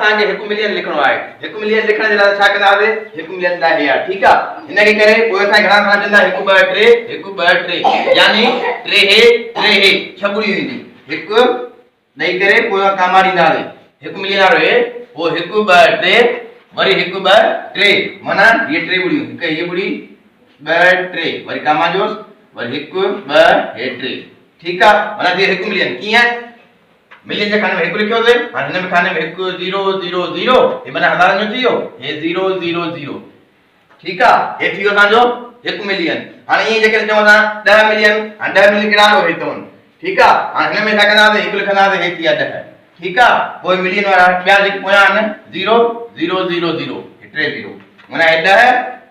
असांखे 1 मिलियन लिखणो आहे। 1 मिलियन लिखण जे लाइ छा कंदासीं 1 मिलियन लाइ हे आहे ठीक आहे। इनके करे पोइ असां घणा खणा चवंदा 1 2 3 1 2 3 यानी 3 हे 3 हे छबड़ी ईंदी 1 ॾेई करे पोइ कामा ॾींदासीं 1 मिलियन वारो हे पोइ 1 2 3 वरी 1 2 3 माना ये 3 ॿुड़ियूं हिकु ये ॿुड़ी 2 3 वरी कामा जोस वरी 1 2 हे 3 ठीक है। माना ये 1 मिलियन कीअं मिलियन जे खाने में 1 लिखियो से हां हिन में खाने में 1 0 0 0 ये माना हज़ार जो थियो ये 0 0 0 ठीक है। ये थियो असांजो 1 मिलियन। हाणे ये जेके चवंदा 10 मिलियन 10 मिलियन केड़ा हो हेतों ठीक है। हाणे हिन में छा कंदासीं 1 लिखंदासीं हे थिया 10 ठीक है। पोइ मिलियन वारा ॿिया जेके पोयां आहिनि 0 0 0 0 हे 3 0 माना हे 10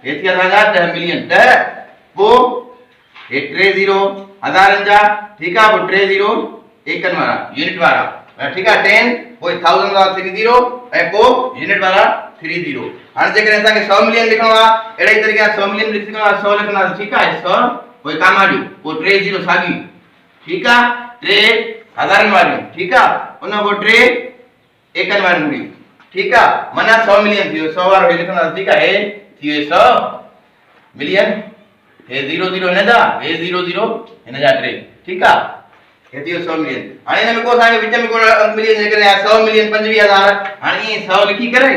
हे थिया असांजा 10 मिलियन 10 पोइ हे 3 0 हज़ारनि जा ठीक है। पोइ 3 0 एकन वारा यूनिट वारा ठीक है 10 पोइ 1000 वारा 3 0 ऐं पोइ यूनिट वारा 3 0। हाणे जेकर असांखे 100 मिलियन लिखणो आहे अहिड़े तरीक़े 100 मिलियन लिखणो आहे 100 लिखंदासीं ठीक है 100 पोइ कामा ॾियो पोइ 3 0 साॻी ठीक है 3 हज़ारनि वारियूं ठीक है उन पोइ 3 एकन वारियूं ठीक है। माना 100 मिलियन थियो 100 वारो हे लिखंदासीं ठीक है हे थियो 100 मिलियन हे 0 0 हिन जा हे 0 0 हिन जा 3 ठीक है हे थियो 100 मिलियन। हाणे हिन में को असांखे विच में को अंक मिलियन जेकर 100 मिलियन 25000 हाणे ये 100 लिखी करे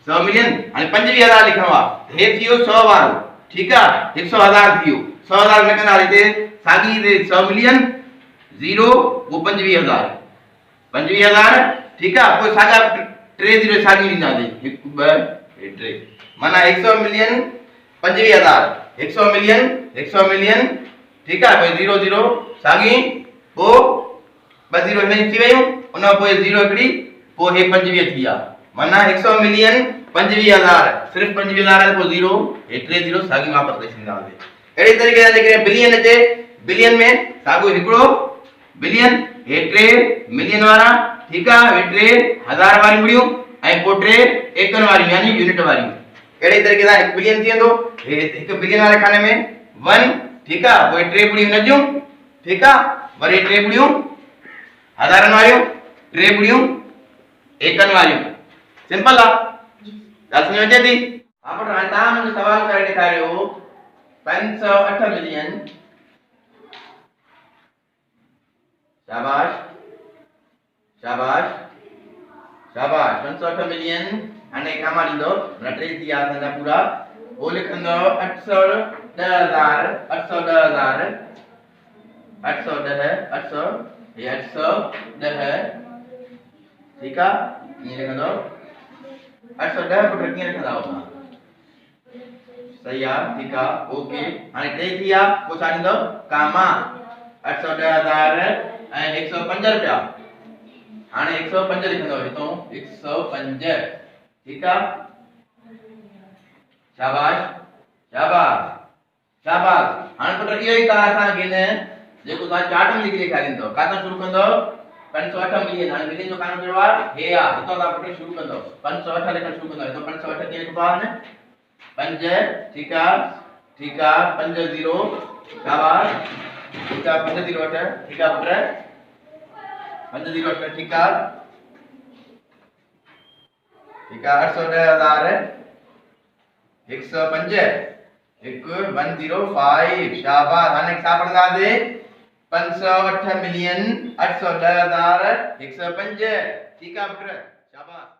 100 मिलियन हाणे 25000 लिखणो आहे हे थियो 100 वारो ठीक है 100,000 थियो 100,000 लिखंदा हिते साॻी हिते 100 मिलियन 0 वो 25000 25000 ठीक है। कोई साॻा 3 0 साॻी ॾींदासीं 1 2 3 माना 100 मिलियन 25000 100 मिलियन ठीक है कोई 0 0 साॻी पोइ 2 0 हिन थी वयूं उन पोइ 0 हिकड़ी पोइ हे 25 थी विया माना 100 मिलियन 25000 सिर्फ 25000 पोइ 0 हे 3 0 साॻी वापस करे छॾींदासीं। अहिड़े तरीक़े सां जेकॾहिं बिलियन अचे बिलियन में साॻियो हिकिड़ो बिलियन हे 3 मिलियन वारा ठीक है हे 3 हज़ार वारी ॿुड़ियूं ऐं पोइ 3 एकन वारियूं यानी यूनिट वारियूं। अहिड़े तरीक़े सां 1 बिलियन थी वेंदो हे 1 बिलियन वारे खाने में 1 ठीक है पोइ 3 ॿुड़ियूं हिन जूं ठीक है वरी 3 ॿुड़ियूं हज़ारनि वारियूं 3 ॿुड़ियूं एकन वारियूं सिंपल आहे ॻाल्हि समझ अचे थी। हां पर हाणे तव्हां मुंहिंजो सवाल करे ॾेखारियो 508 मिलियन शाबाश शाबाश शाबाश 508 मिलियन हाणे कामा ॾींदो रटे थी आहे असांजा पूरा वो लिखंदो 810,000 810,000 810 800 ये 810 ठीक है ये लिखंदो 810 पुट कीअं लिखंदा हो सही है ठीक है ओके। हाणे 3 थी आहे पोइ छा ॾींदो कामा 810,000 ऐं 105 रुपया हाणे 105 लिखंदो हितों 105 ठीक है शाबाश शाबाश शाबाश। हाणे पुट इहो ई तव्हां असांखे न जेको तव्हां चार्ट में लिखी ॾेखारींदो काथां शुरू कंदो 508 मिलियन हाणे मिलियन जो कानो कहिड़ो आहे हे आहे हितां तव्हां पुट शुरू कंदो 508 लिखण शुरू कंदो हितां 508 कीअं लिखबो आहे 5 ठीक है 5 0 शाबाश ठीक है 5 0 8 ठीक है पुट 5 0 8 ठीक है 810,000 105 105 शाबाश। हाणे छा पढ़ंदासीं 508 मिलियन 810,000 105 ठीक है पुट शाबाश।